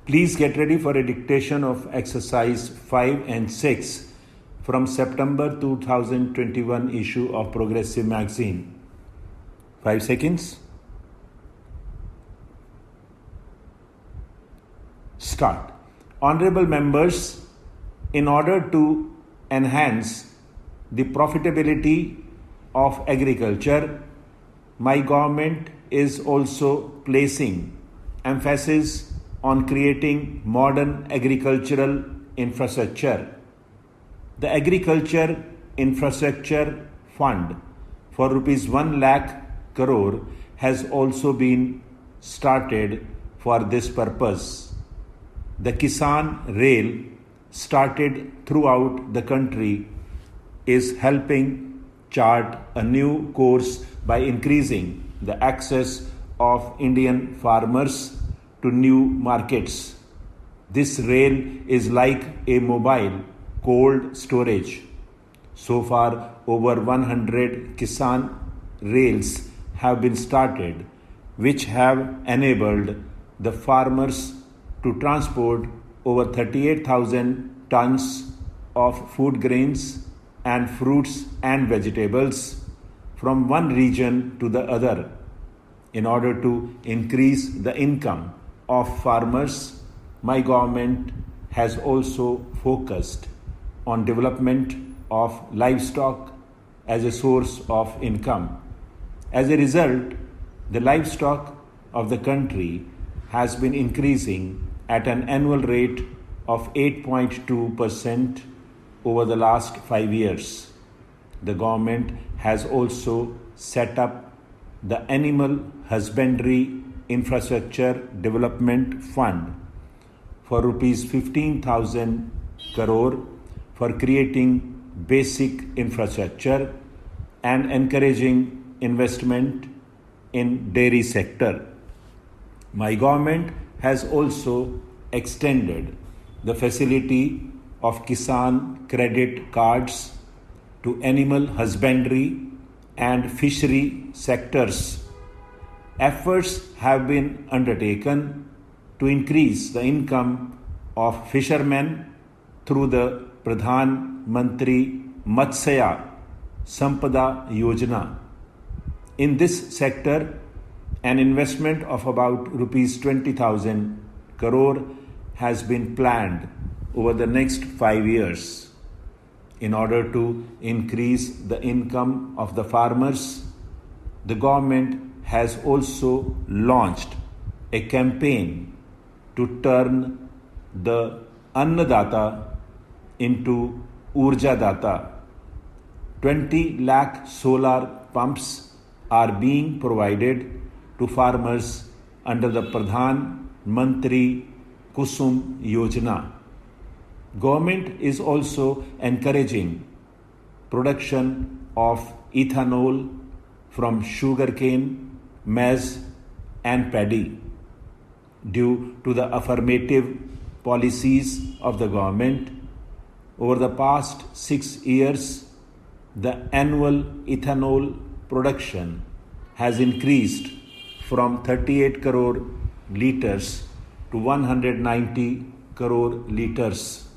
Please get ready for a dictation of exercise 5 and 6 from September 2021 issue of Progressive Magazine. 5 seconds. Start. Honorable members, in order to enhance the profitability of agriculture, my government is also placing emphasis on creating modern agricultural infrastructure. The Agriculture Infrastructure Fund for rupees 1 lakh crore has also been started for this purpose. The Kisan Rail, started throughout the country, is helping chart a new course by increasing the access of Indian farmers to new markets. This rail is like a mobile cold storage. So far, over 100 Kisan rails have been started, which have enabled the farmers to transport over 38,000 tons of food grains and fruits and vegetables from one region to the other. In order to increase the income of farmers, my government has also focused on development of livestock as a source of income. As a result, the livestock of the country has been increasing at an annual rate of 8.2% over the last 5 years. The government has also set up the Animal Husbandry Infrastructure Development Fund for rupees 15,000 crore for creating basic infrastructure and encouraging investment in dairy sector. My government has also extended the facility of Kisan credit cards to animal husbandry and fishery sectors. Efforts have been undertaken to increase the income of fishermen through the Pradhan Mantri Matsya Sampada Yojana. In this sector, an investment of about rupees 20,000 crore has been planned over the next 5 years. In order to increase the income of the farmers, the government has also launched a campaign to turn the Annadata into Urja Data. 20 lakh solar pumps are being provided to farmers under the Pradhan Mantri Kusum Yojana. Government is also encouraging production of ethanol from sugarcane, maize and paddy. Due to the affirmative policies of the government, over the past 6 years, the annual ethanol production has increased from 38 crore litres to 190 crore litres.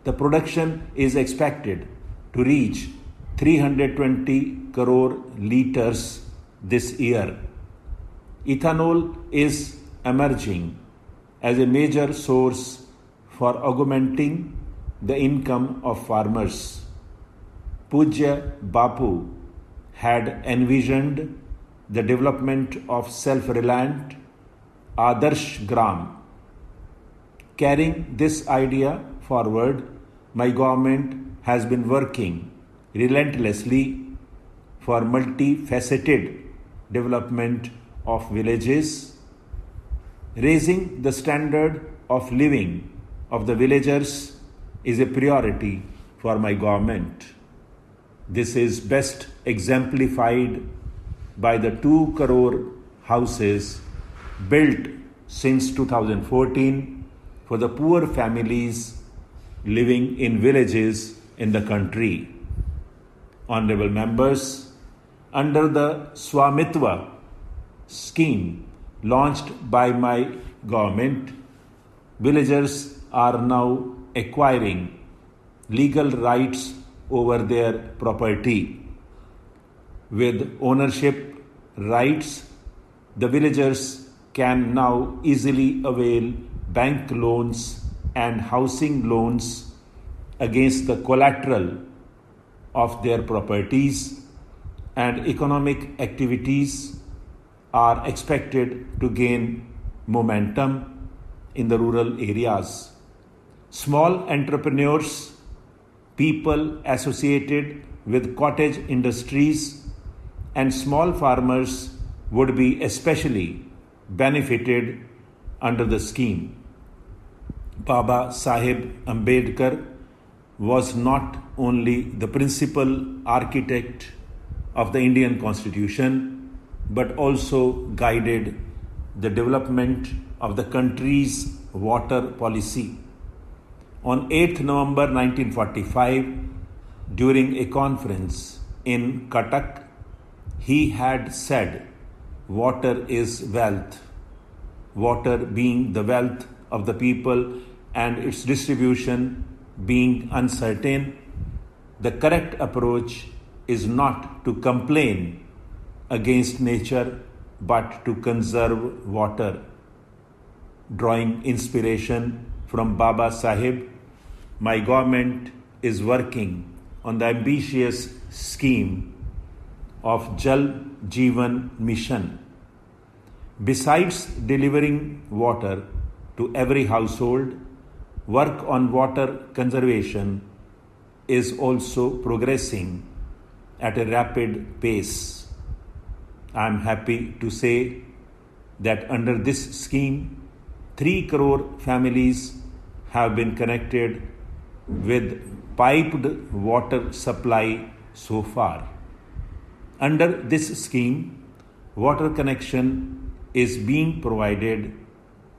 The production is expected to reach 320 crore litres this year. Ethanol is emerging as a major source for augmenting the income of farmers. Pujya Bapu had envisioned the development of self-reliant Adarsh Gram. Carrying this idea forward, my government has been working relentlessly for multifaceted development of villages. Raising the standard of living of the villagers is a priority for my government. This is best exemplified by the 2 crore houses built since 2014 for the poor families living in villages in the country. Honorable members, under the Swamitva scheme launched by my government, villagers are now acquiring legal rights over their property. With ownership rights, the villagers can now easily avail bank loans and housing loans against the collateral of their properties, and economic activities are expected to gain momentum in the rural areas. Small entrepreneurs, people associated with cottage industries, and small farmers would be especially benefited under the scheme. Baba Saheb Ambedkar was not only the principal architect of the Indian Constitution, but also guided the development of the country's water policy. On 8th November 1945, during a conference in Cuttack, he had said, "Water is wealth." Water being the wealth of the people and its distribution being uncertain, the correct approach is not to complain against nature but to conserve water. Drawing inspiration from Baba Saheb, my government is working on the ambitious scheme of Jal Jeevan Mission. Besides delivering water to every household, work on water conservation is also progressing at a rapid pace. I am happy to say that under this scheme, 3 crore families have been connected with piped water supply so far. Under this scheme, water connection is being provided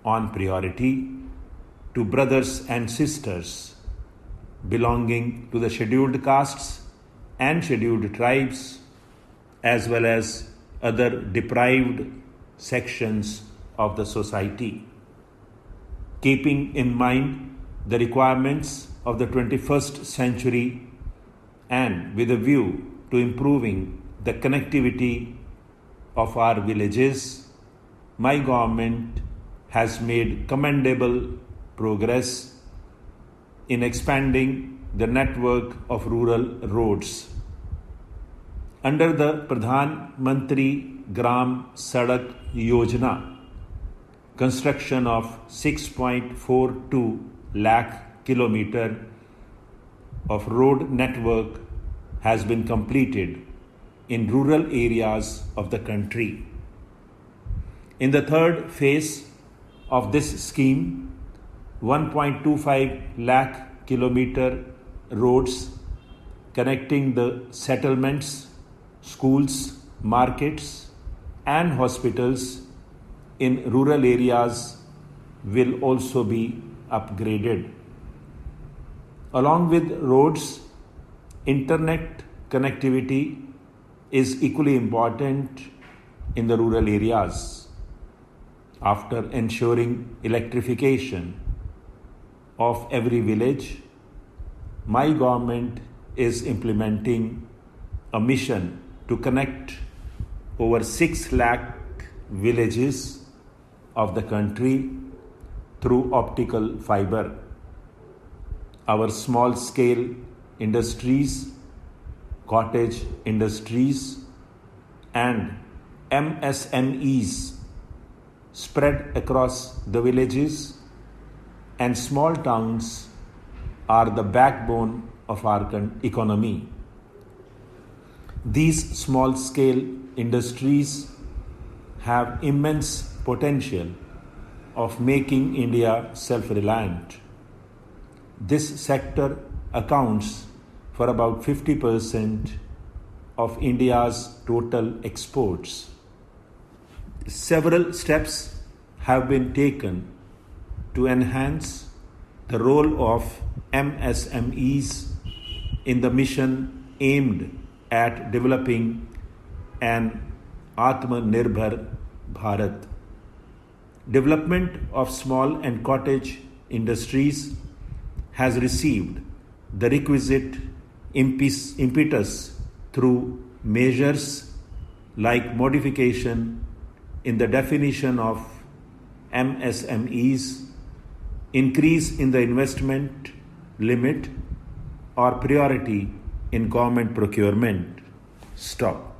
on priority to brothers and sisters belonging to the scheduled castes and scheduled tribes, as well as other deprived sections of the society. Keeping in mind the requirements of the 21st century and with a view to improving the connectivity of our villages, my government has made commendable progress in expanding the network of rural roads. Under the Pradhan Mantri Gram Sadak Yojana, construction of 6.42 lakh kilometer of road network has been completed in rural areas of the country. In the third phase of this scheme, 1.25 lakh kilometer roads connecting the settlements, schools, markets, and hospitals in rural areas will also be upgraded. Along with roads, internet connectivity is equally important in the rural areas. After ensuring electrification of every village, my government is implementing a mission to connect over 6 lakh villages of the country through optical fiber. Our small-scale industries, cottage industries, and MSMEs spread across the villages and small towns are the backbone of our economy. These small-scale industries have immense potential of making India self-reliant. This sector accounts for about 50% of India's total exports. Several steps have been taken to enhance the role of MSMEs in the mission aimed at developing an Atmanirbhar Bharat. Development of small and cottage industries has received the requisite impetus through measures like modification in the definition of MSMEs, increase in the investment limit, or priority in government procurement. Stop.